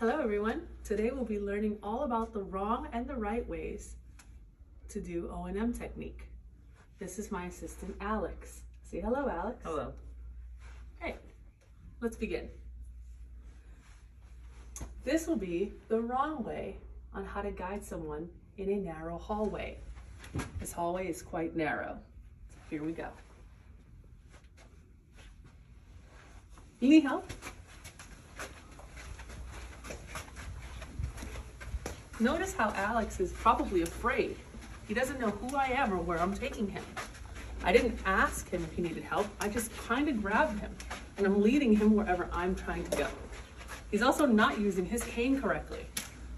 Hello everyone. Today we'll be learning all about the wrong and the right ways to do O&M technique. This is my assistant Alex. Say hello, Alex. Hello. Great. Let's begin. This will be the wrong way on how to guide someone in a narrow hallway. This hallway is quite narrow. Here we go. You need help? Notice how Alex is probably afraid. He doesn't know who I am or where I'm taking him. I didn't ask him if he needed help. I just kind of grabbed him and I'm leading him wherever I'm trying to go. He's also not using his cane correctly.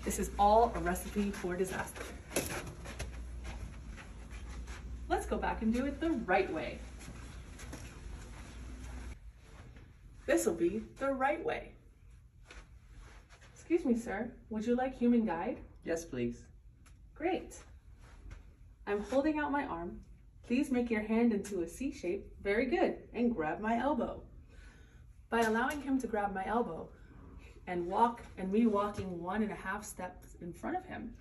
This is all a recipe for disaster. Let's go back and do it the right way. This will be the right way. Excuse me, sir. Would you like human guide? Yes, please. Great. I'm holding out my arm. Please make your hand into a C shape. Very good. And grab my elbow. By allowing him to grab my elbow and me walking 1.5 steps in front of him,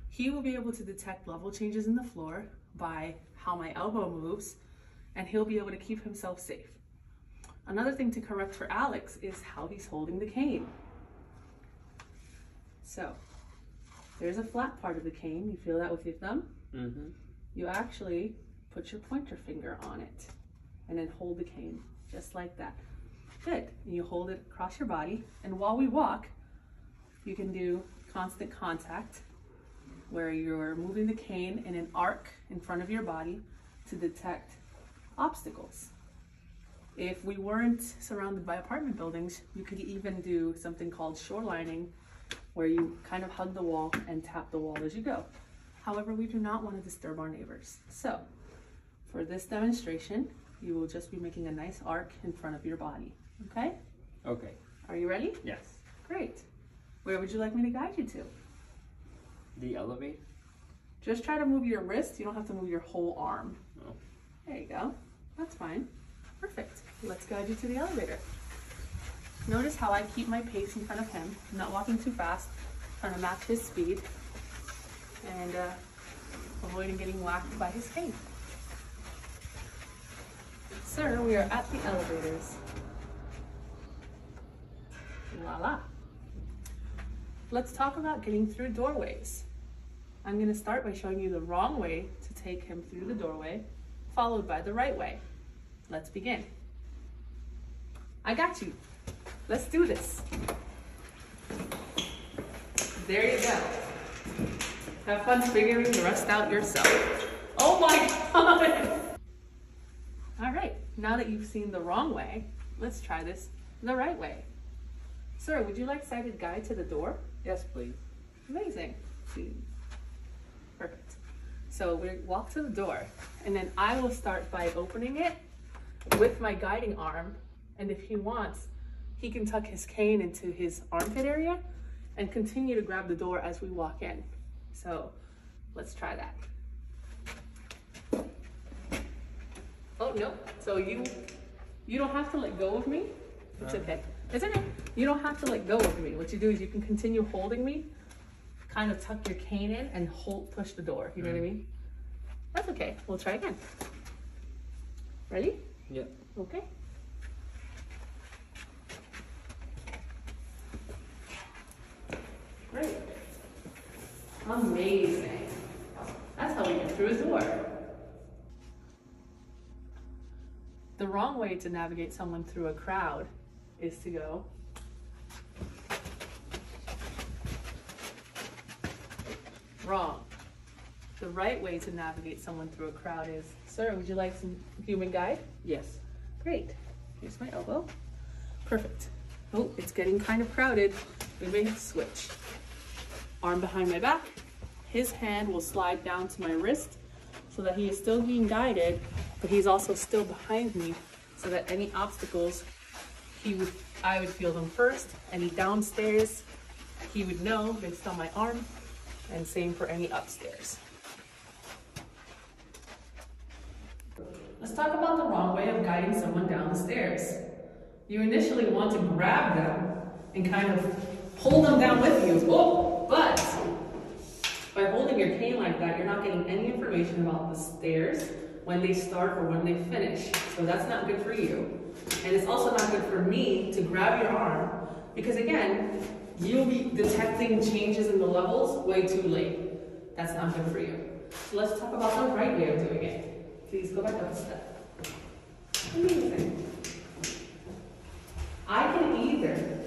he will be able to detect level changes in the floor by how my elbow moves, and he'll be able to keep himself safe. Another thing to correct for Alex is how he's holding the cane. So, there's a flat part of the cane. You feel that with your thumb? Mm-hmm. You actually put your pointer finger on it and then hold the cane just like that. Good. And you hold it across your body. And while we walk, you can do constant contact where you're moving the cane in an arc in front of your body to detect obstacles. If we weren't surrounded by apartment buildings, you could even do something called shorelining, where you kind of hug the wall and tap the wall as you go. However, we do not want to disturb our neighbors. So, for this demonstration, you will just be making a nice arc in front of your body, okay? Okay. Are you ready? Yes. Great. Where would you like me to guide you to? The elevator? Just try to move your wrist. You don't have to move your whole arm. Oh. There you go. That's fine. Perfect. Let's guide you to the elevator. Notice how I keep my pace in front of him. I'm not walking too fast, trying to match his speed and avoiding getting whacked by his cane. Sir, we are at the elevators. Voila. Let's talk about getting through doorways. I'm going to start by showing you the wrong way to take him through the doorway, followed by the right way. Let's begin. I got you. Let's do this. There you go. Have fun figuring the rest out yourself. Oh my God! All right, now that you've seen the wrong way, let's try this the right way. Sir, would you like sighted guide to the door? Yes, please. Amazing. Perfect. So we walk to the door, and then I will start by opening it with my guiding arm, and if he wants, he can tuck his cane into his armpit area and continue to grab the door as we walk in. So let's try that. Oh, no. So you don't have to let go of me. It's okay. It's okay. You don't have to let go of me. What you do is you can continue holding me, kind of tuck your cane in and push the door. You know what I mean? That's okay. We'll try again. Ready? Yep. Okay. Great. Amazing. That's how we get through a door. The wrong way to navigate someone through a crowd is to go wrong. The right way to navigate someone through a crowd is, sir, would you like some human guide? Yes. Great. Here's my elbow. Perfect. Oh, it's getting kind of crowded. We may switch. Arm behind my back. His hand will slide down to my wrist so that he is still being guided, but he's also still behind me so that any obstacles, I would feel them first. Any downstairs, he would know based on my arm, and same for any upstairs. Let's talk about the wrong way of guiding someone down the stairs. You initially want to grab them and kind of pull them down with you. Oh, but by holding your cane like that, you're not getting any information about the stairs when they start or when they finish. So that's not good for you. And it's also not good for me to grab your arm because again, you'll be detecting changes in the levels way too late. That's not good for you. So let's talk about the right way of doing it. Please go back up a step. Amazing. I can either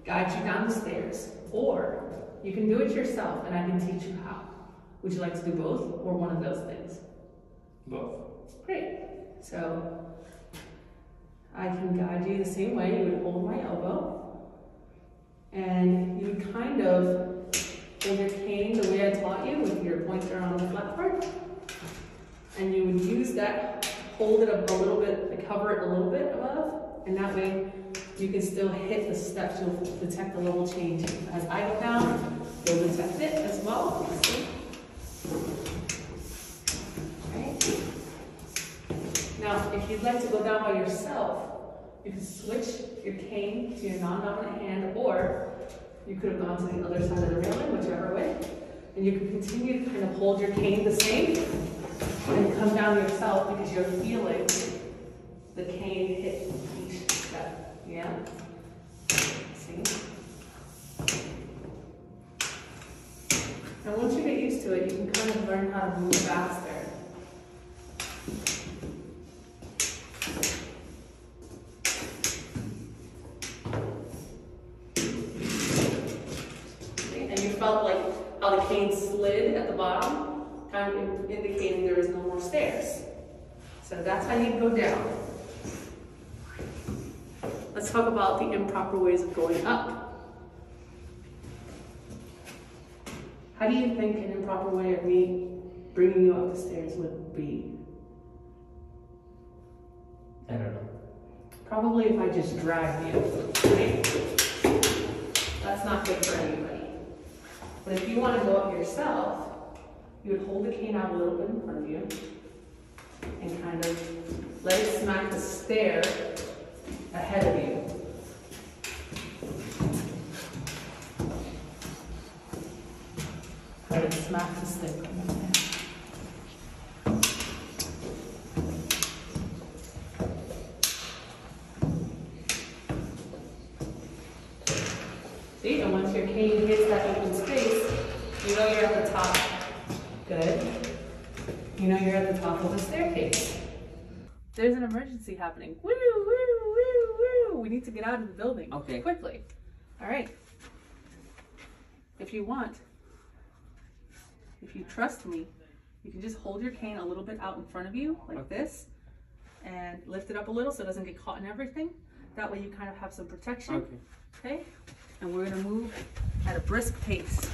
guide you down the stairs or you can do it yourself and I can teach you how. Would you like to do both or one of those things? Both. Great. So I can guide you the same way. You would hold my elbow and you would kind of hold your cane the way I taught you with your pointer on the flat part. And you would use that, hold it up a little bit, like cover it a little bit above, and that way you can still hit the steps. You'll detect the level change. As I go down, you'll detect it as well. See? Right. Now, if you'd like to go down by yourself, you can switch your cane to your non-dominant hand, or you could have gone to the other side of the railing, whichever way. And you can continue to kind of hold your cane the same and come down yourself because you're feeling the cane hit each step. Yeah? See? And once you get used to it, you can kind of learn how to move faster. And you felt like how the cane slid at the bottom, kind of indicating there was no more stairs. So that's how you go down. Let's talk about the improper ways of going up. How do you think an improper way of me bringing you up the stairs would be? I don't know. Probably if I just dragged you, right? That's not good for anybody. But if you want to go up yourself, you would hold the cane out a little bit in front of you and kind of let it smack the stair ahead of you. Let it smack the stair. See, and once your cane hits that open space, you know you're at the top. Good. You know you're at the top of the staircase. There's an emergency happening. Woo, woo, woo, woo. We need to get out of the building. Okay. Quickly. All right. If you want, if you trust me, you can just hold your cane a little bit out in front of you, like this, and lift it up a little so it doesn't get caught in everything. That way you kind of have some protection. Okay? And we're gonna move at a brisk pace.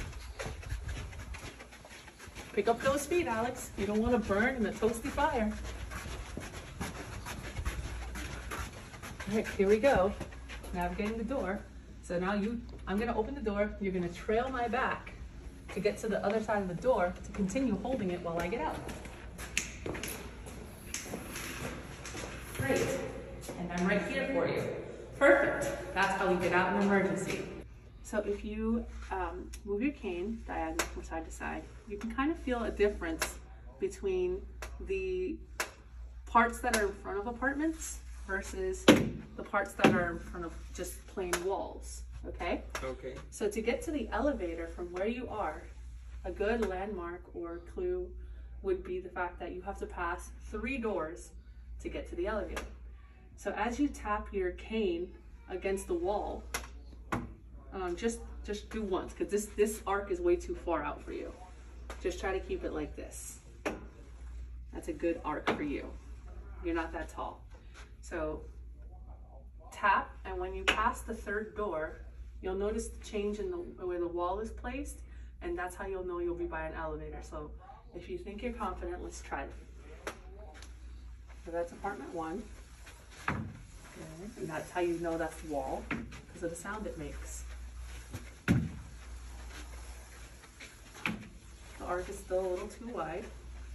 Pick up those feet, Alex. You don't want to burn in the toasty fire. All right, here we go. Navigating the door. So now I'm gonna open the door. You're gonna trail my back to get to the other side of the door to continue holding it while I get out. Great. And I'm right here for you. Perfect. That's how we get out in an emergency. So if you move your cane diagonal from side to side, you can kind of feel a difference between the parts that are in front of apartments versus the parts that are in front of just plain walls, okay? Okay. So to get to the elevator from where you are, a good landmark or clue would be the fact that you have to pass 3 doors to get to the elevator. So as you tap your cane against the wall, just do once, because this arc is way too far out for you. Just try to keep it like this. That's a good arc for you. You're not that tall. So tap, and when you pass the 3rd door, you'll notice the change in where the wall is placed, and that's how you'll know you'll be by an elevator. So if you think you're confident, let's try it. So that's apartment 1. Good. And that's how you know that's the wall, because of the sound it makes. The arc is still a little too wide.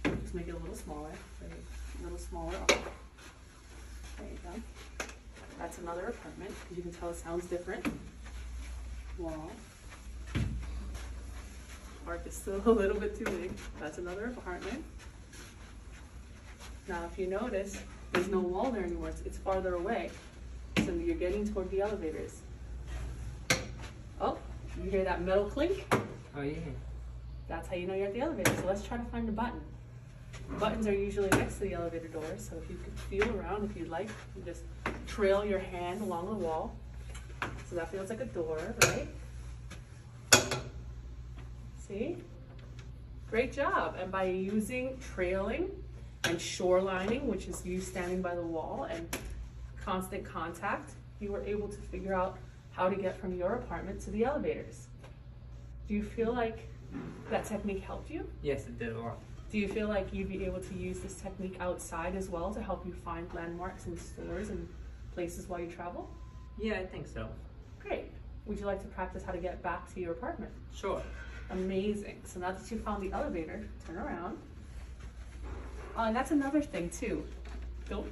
Just make it a little smaller. A little smaller arc. There you go. That's another apartment, because you can tell it sounds different. wall. Park is still a little bit too big. That's another apartment. Now, if you notice, there's no wall there anymore. It's farther away. So you're getting toward the elevators. Oh, you hear that metal clink? Oh yeah. That's how you know you're at the elevator. So let's try to find a button. Buttons are usually next to the elevator doors. So if you could feel around, if you'd like, you just trail your hand along the wall. So that feels like a door, right? See? Great job. And by using trailing and shorelining, which is you standing by the wall, and constant contact, you were able to figure out how to get from your apartment to the elevators. Do you feel like that technique helped you? Yes, it did a lot. Do you feel like you'd be able to use this technique outside as well to help you find landmarks and stores and places while you travel? Yeah, I think so. Great. Would you like to practice how to get back to your apartment? Sure. Amazing. So now that you found the elevator, turn around. Oh, and that's another thing too.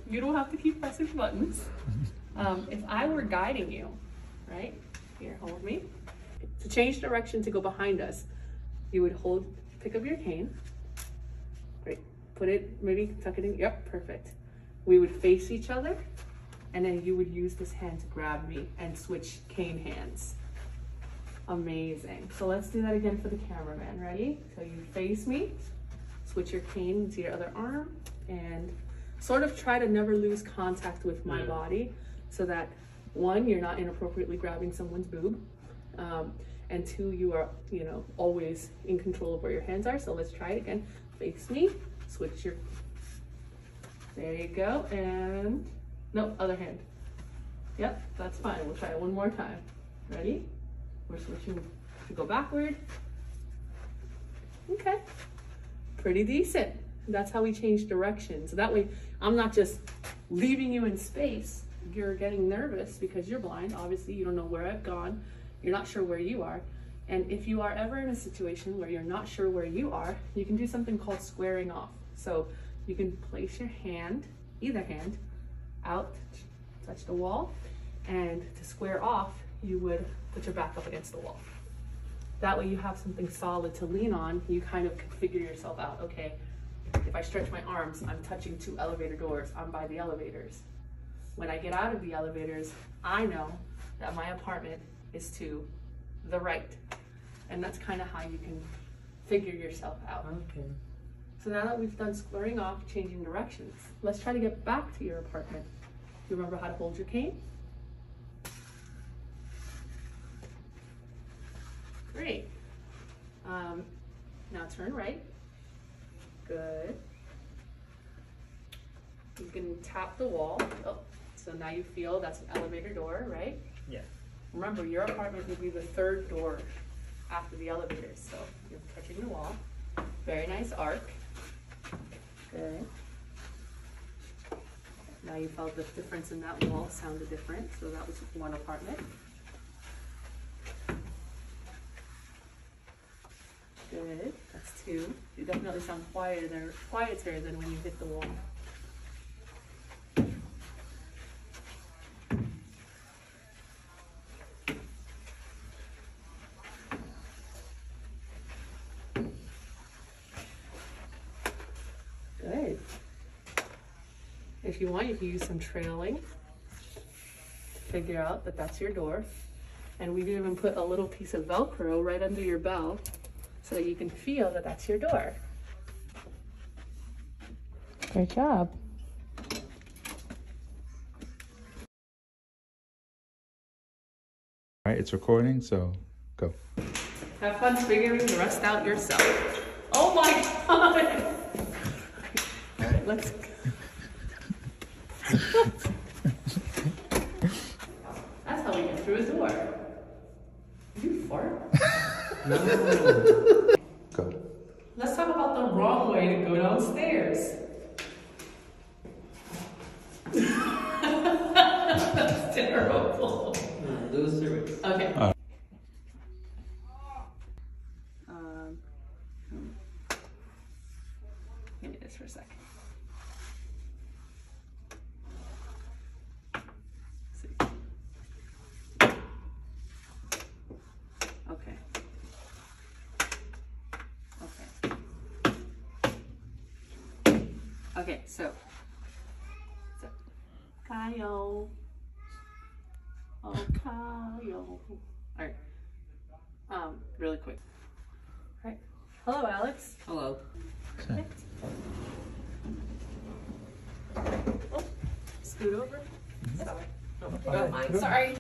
You don't have to keep pressing buttons. If I were guiding you, right? Here, hold me. To change direction to go behind us, you would pick up your cane. Great. Put it, maybe tuck it in. Yep, perfect. We would face each other, and then you would use this hand to grab me and switch cane hands. Amazing. So let's do that again for the cameraman. Ready? So you face me, switch your cane to your other arm, and sort of try to never lose contact with my body so that, one, you're not inappropriately grabbing someone's boob, and two, you are, always in control of where your hands are. So let's try it again. Face me, switch your, there you go, and, no, other hand. Yep, that's fine. We'll try it one more time. Ready? We're switching to go backward. Okay, pretty decent. That's how we change direction. So that way, I'm not just leaving you in space. You're getting nervous because you're blind. Obviously, you don't know where I've gone. You're not sure where you are. And if you are ever in a situation where you're not sure where you are, you can do something called squaring off. So you can place your hand, either hand, out, touch the wall, and to square off, you would put your back up against the wall. That way you have something solid to lean on. You kind of can figure yourself out. Okay, if I stretch my arms, I'm touching 2 elevator doors. I'm by the elevators. When I get out of the elevators, I know that my apartment is to the right. And that's kind of how you can figure yourself out. Okay. So now that we've done squaring off, changing directions, let's try to get back to your apartment. You remember how to hold your cane? Great. Now turn right. Good. You can tap the wall. Oh, so now you feel that's an elevator door, right? Yeah. Remember, your apartment would be the 3rd door after the elevators. So you're touching the wall. Very nice arc. Good. Now you felt the difference in that wall sounded different. So that was 1 apartment. Good. That's 2. You definitely sound quieter than when you hit the wall. Good. If you want, you can use some trailing to figure out that that's your door. And we even put a little piece of Velcro right under your bell so that you can feel that that's your door. Great job. All right, it's recording, so go. Have fun figuring the rest out yourself. Oh my God! All right, let's go. That's how we get through a door. Did you fart? No. Go. Let's talk about the wrong way to go downstairs. That's terrible. Lose the race. Okay. Give me this for a second. See. Okay, so Kyle. Oh, Kyle. Alright. Really quick. Alright. Hello, Alex. Hello. Perfect. Oh, scoot over. Sorry. Oh, mine. Sorry.